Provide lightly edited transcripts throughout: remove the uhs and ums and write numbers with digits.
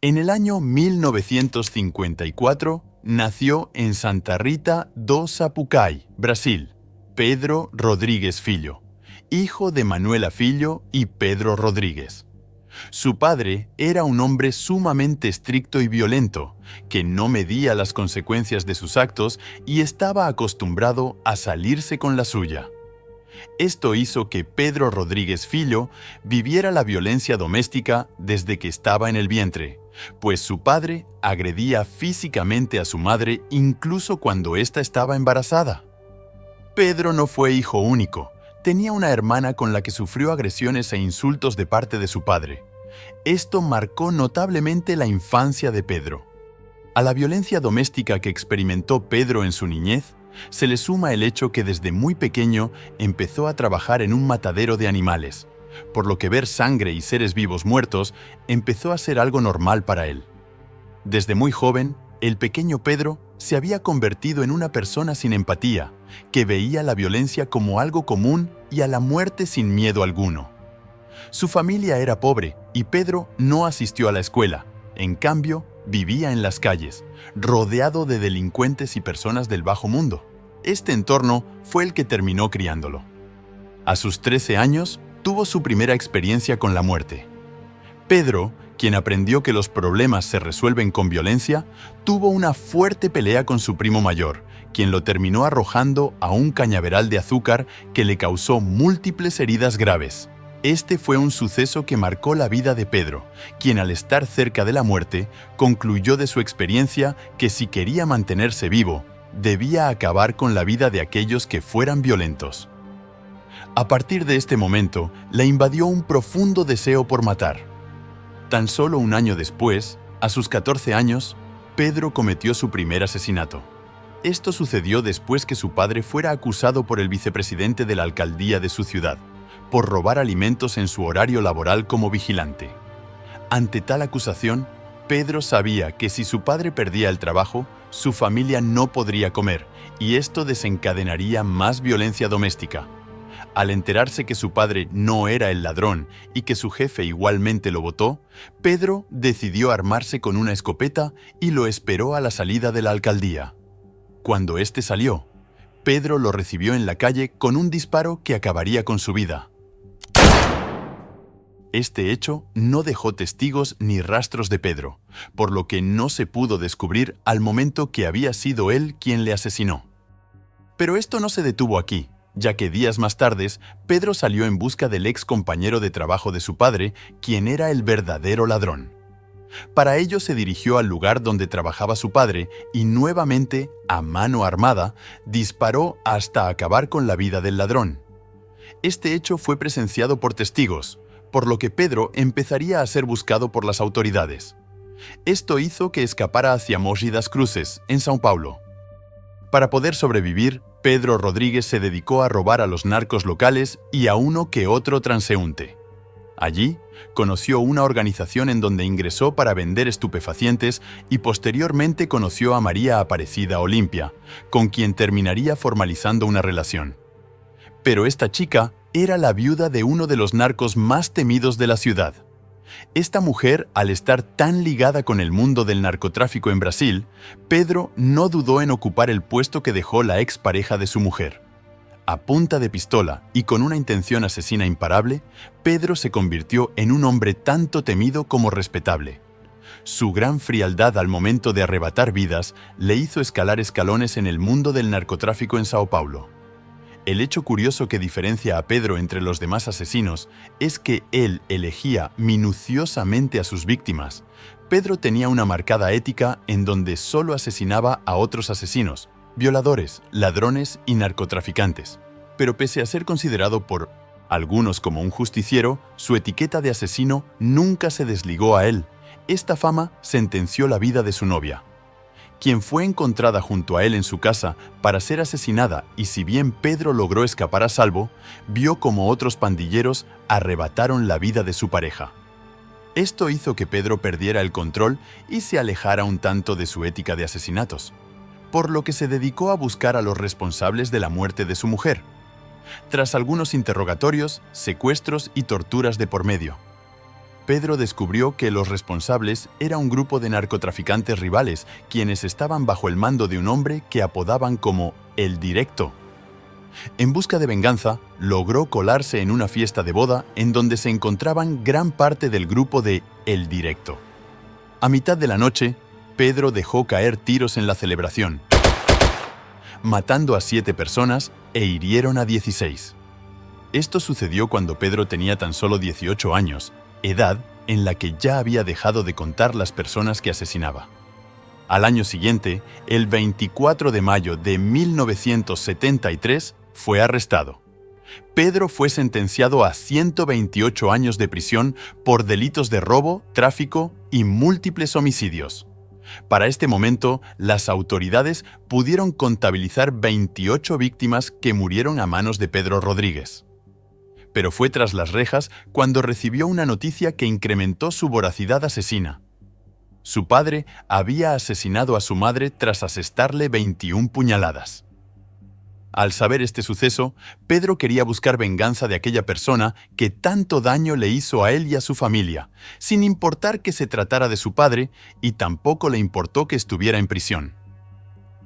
En el año 1954 nació en Santa Rita do Sapucaí, Brasil, Pedro Rodríguez Filho, hijo de Manuela Filho y Pedro Rodríguez. Su padre era un hombre sumamente estricto y violento, que no medía las consecuencias de sus actos y estaba acostumbrado a salirse con la suya. Esto hizo que Pedro Rodríguez Filho viviera la violencia doméstica desde que estaba en el vientre, pues su padre agredía físicamente a su madre incluso cuando ésta estaba embarazada. Pedro no fue hijo único, tenía una hermana con la que sufrió agresiones e insultos de parte de su padre. Esto marcó notablemente la infancia de Pedro. A la violencia doméstica que experimentó Pedro en su niñez, se le suma el hecho que desde muy pequeño empezó a trabajar en un matadero de animales, por lo que ver sangre y seres vivos muertos empezó a ser algo normal para él. Desde muy joven, el pequeño Pedro se había convertido en una persona sin empatía, que veía la violencia como algo común y a la muerte sin miedo alguno. Su familia era pobre y Pedro no asistió a la escuela. En cambio, vivía en las calles, rodeado de delincuentes y personas del bajo mundo. Este entorno fue el que terminó criándolo. A sus 13 años, tuvo su primera experiencia con la muerte. Pedro, quien aprendió que los problemas se resuelven con violencia, tuvo una fuerte pelea con su primo mayor, quien lo terminó arrojando a un cañaveral de azúcar que le causó múltiples heridas graves. Este fue un suceso que marcó la vida de Pedro, quien al estar cerca de la muerte, concluyó de su experiencia que si quería mantenerse vivo, debía acabar con la vida de aquellos que fueran violentos. A partir de este momento, le invadió un profundo deseo por matar. Tan solo un año después, a sus 14 años, Pedro cometió su primer asesinato. Esto sucedió después que su padre fuera acusado por el vicepresidente de la alcaldía de su ciudad, por robar alimentos en su horario laboral como vigilante. Ante tal acusación, Pedro sabía que si su padre perdía el trabajo, su familia no podría comer, y esto desencadenaría más violencia doméstica. Al enterarse que su padre no era el ladrón y que su jefe igualmente lo votó, Pedro decidió armarse con una escopeta y lo esperó a la salida de la alcaldía. Cuando éste salió, Pedro lo recibió en la calle con un disparo que acabaría con su vida. Este hecho no dejó testigos ni rastros de Pedro, por lo que no se pudo descubrir al momento que había sido él quien le asesinó. Pero esto no se detuvo aquí, ya que días más tarde, Pedro salió en busca del ex compañero de trabajo de su padre, quien era el verdadero ladrón. Para ello se dirigió al lugar donde trabajaba su padre y nuevamente, a mano armada, disparó hasta acabar con la vida del ladrón. Este hecho fue presenciado por testigos, por lo que Pedro empezaría a ser buscado por las autoridades. Esto hizo que escapara hacia Mogi das Cruzes, en São Paulo. Para poder sobrevivir, Pedro Rodríguez se dedicó a robar a los narcos locales y a uno que otro transeúnte. Allí, conoció una organización en donde ingresó para vender estupefacientes y posteriormente conoció a María Aparecida Olimpia, con quien terminaría formalizando una relación. Pero esta chica era la viuda de uno de los narcos más temidos de la ciudad. Esta mujer, al estar tan ligada con el mundo del narcotráfico en Brasil, Pedro no dudó en ocupar el puesto que dejó la expareja de su mujer. A punta de pistola y con una intención asesina imparable, Pedro se convirtió en un hombre tanto temido como respetable. Su gran frialdad al momento de arrebatar vidas le hizo escalar escalones en el mundo del narcotráfico en Sao Paulo. El hecho curioso que diferencia a Pedro entre los demás asesinos es que él elegía minuciosamente a sus víctimas. Pedro tenía una marcada ética en donde solo asesinaba a otros asesinos, violadores, ladrones y narcotraficantes. Pero pese a ser considerado por algunos como un justiciero, su etiqueta de asesino nunca se desligó a él. Esta fama sentenció la vida de su novia, quien fue encontrada junto a él en su casa para ser asesinada, y si bien Pedro logró escapar a salvo, vio como otros pandilleros arrebataron la vida de su pareja. Esto hizo que Pedro perdiera el control y se alejara un tanto de su ética de asesinatos, por lo que se dedicó a buscar a los responsables de la muerte de su mujer, tras algunos interrogatorios, secuestros y torturas de por medio. Pedro descubrió que los responsables era un grupo de narcotraficantes rivales, quienes estaban bajo el mando de un hombre que apodaban como El Directo. En busca de venganza, logró colarse en una fiesta de boda en donde se encontraban gran parte del grupo de El Directo. A mitad de la noche, Pedro dejó caer tiros en la celebración, matando a 7 personas e hirieron a 16. Esto sucedió cuando Pedro tenía tan solo 18 años, edad en la que ya había dejado de contar las personas que asesinaba. Al año siguiente, el 24 de mayo de 1973, fue arrestado. Pedro fue sentenciado a 128 años de prisión por delitos de robo, tráfico y múltiples homicidios. Para este momento, las autoridades pudieron contabilizar 28 víctimas que murieron a manos de Pedro Rodríguez. Pero fue tras las rejas cuando recibió una noticia que incrementó su voracidad asesina. Su padre había asesinado a su madre tras asestarle 21 puñaladas. Al saber este suceso, Pedro quería buscar venganza de aquella persona que tanto daño le hizo a él y a su familia, sin importar que se tratara de su padre, y tampoco le importó que estuviera en prisión.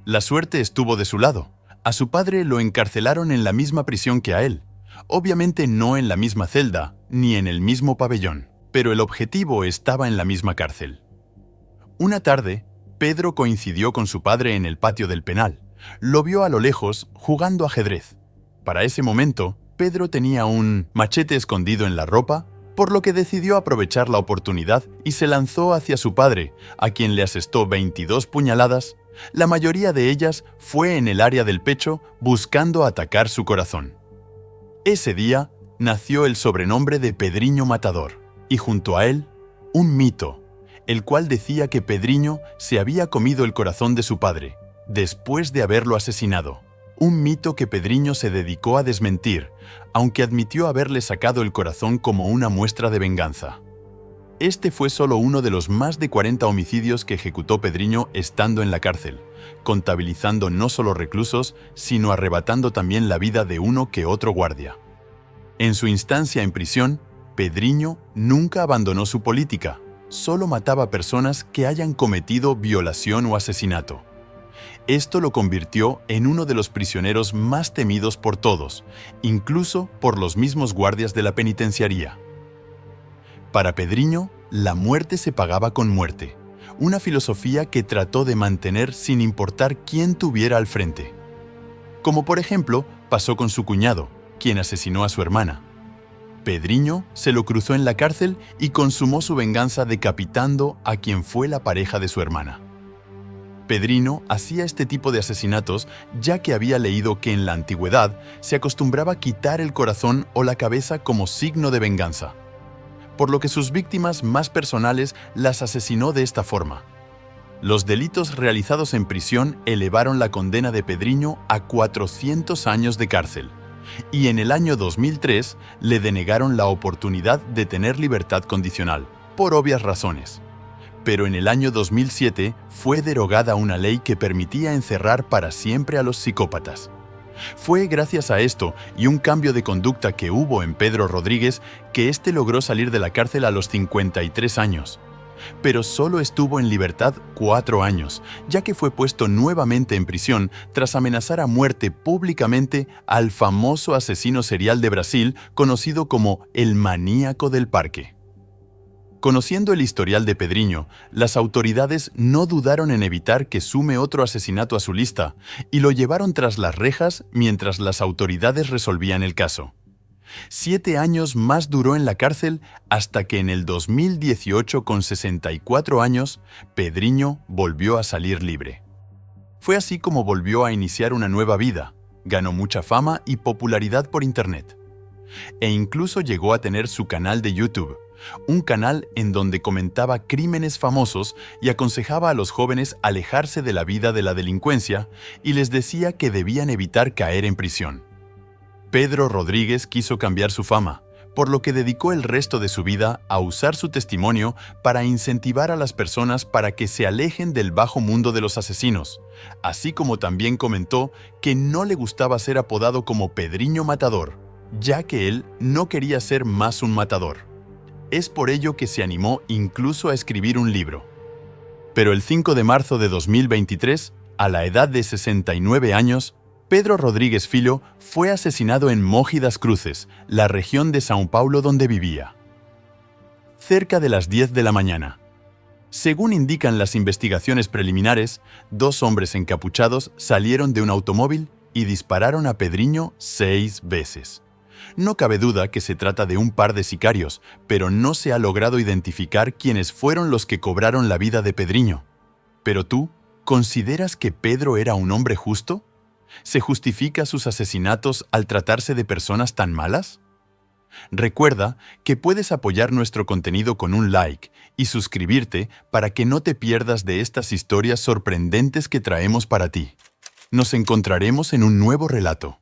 La suerte estuvo de su lado. A su padre lo encarcelaron en la misma prisión que a él. Obviamente no en la misma celda, ni en el mismo pabellón, pero el objetivo estaba en la misma cárcel. Una tarde, Pedro coincidió con su padre en el patio del penal. Lo vio a lo lejos jugando ajedrez. Para ese momento, Pedro tenía un machete escondido en la ropa, por lo que decidió aprovechar la oportunidad y se lanzó hacia su padre, a quien le asestó 22 puñaladas. La mayoría de ellas fue en el área del pecho, buscando atacar su corazón. Ese día nació el sobrenombre de Pedriño Matador, y junto a él, un mito, el cual decía que Pedriño se había comido el corazón de su padre, después de haberlo asesinado. Un mito que Pedriño se dedicó a desmentir, aunque admitió haberle sacado el corazón como una muestra de venganza. Este fue solo uno de los más de 40 homicidios que ejecutó Pedriño estando en la cárcel, contabilizando no solo reclusos, sino arrebatando también la vida de uno que otro guardia. En su instancia en prisión, Pedriño nunca abandonó su política, solo mataba personas que hayan cometido violación o asesinato. Esto lo convirtió en uno de los prisioneros más temidos por todos, incluso por los mismos guardias de la penitenciaría. Para Pedriño, la muerte se pagaba con muerte, una filosofía que trató de mantener sin importar quién tuviera al frente. Como por ejemplo, pasó con su cuñado, quien asesinó a su hermana. Pedriño se lo cruzó en la cárcel y consumó su venganza decapitando a quien fue la pareja de su hermana. Pedriño hacía este tipo de asesinatos ya que había leído que en la antigüedad se acostumbraba a quitar el corazón o la cabeza como signo de venganza, por lo que sus víctimas más personales las asesinó de esta forma. Los delitos realizados en prisión elevaron la condena de Pedriño a 400 años de cárcel, y en el año 2003 le denegaron la oportunidad de tener libertad condicional, por obvias razones. Pero en el año 2007 fue derogada una ley que permitía encerrar para siempre a los psicópatas. Fue gracias a esto y un cambio de conducta que hubo en Pedro Rodríguez que éste logró salir de la cárcel a los 53 años. Pero solo estuvo en libertad 4 años, ya que fue puesto nuevamente en prisión tras amenazar a muerte públicamente al famoso asesino serial de Brasil conocido como el Maníaco del Parque. Conociendo el historial de Pedriño, las autoridades no dudaron en evitar que sume otro asesinato a su lista y lo llevaron tras las rejas mientras las autoridades resolvían el caso. 7 años más duró en la cárcel hasta que en el 2018, con 64 años, Pedriño volvió a salir libre. Fue así como volvió a iniciar una nueva vida, ganó mucha fama y popularidad por internet. E incluso llegó a tener su canal de YouTube, un canal en donde comentaba crímenes famosos y aconsejaba a los jóvenes alejarse de la vida de la delincuencia y les decía que debían evitar caer en prisión. Pedro Rodríguez quiso cambiar su fama, por lo que dedicó el resto de su vida a usar su testimonio para incentivar a las personas para que se alejen del bajo mundo de los asesinos, así como también comentó que no le gustaba ser apodado como Pedriño Matador, ya que él no quería ser más un matador. Es por ello que se animó incluso a escribir un libro. Pero el 5 de marzo de 2023, a la edad de 69 años, Pedro Rodríguez Filho fue asesinado en Mogi das Cruzes, la región de São Paulo donde vivía. Cerca de las 10 de la mañana. Según indican las investigaciones preliminares, 2 hombres encapuchados salieron de un automóvil y dispararon a Pedrinho 6 veces. No cabe duda que se trata de un par de sicarios, pero no se ha logrado identificar quiénes fueron los que cobraron la vida de Pedrinho. ¿Pero tú, consideras que Pedro era un hombre justo? ¿Se justifica sus asesinatos al tratarse de personas tan malas? Recuerda que puedes apoyar nuestro contenido con un like y suscribirte para que no te pierdas de estas historias sorprendentes que traemos para ti. Nos encontraremos en un nuevo relato.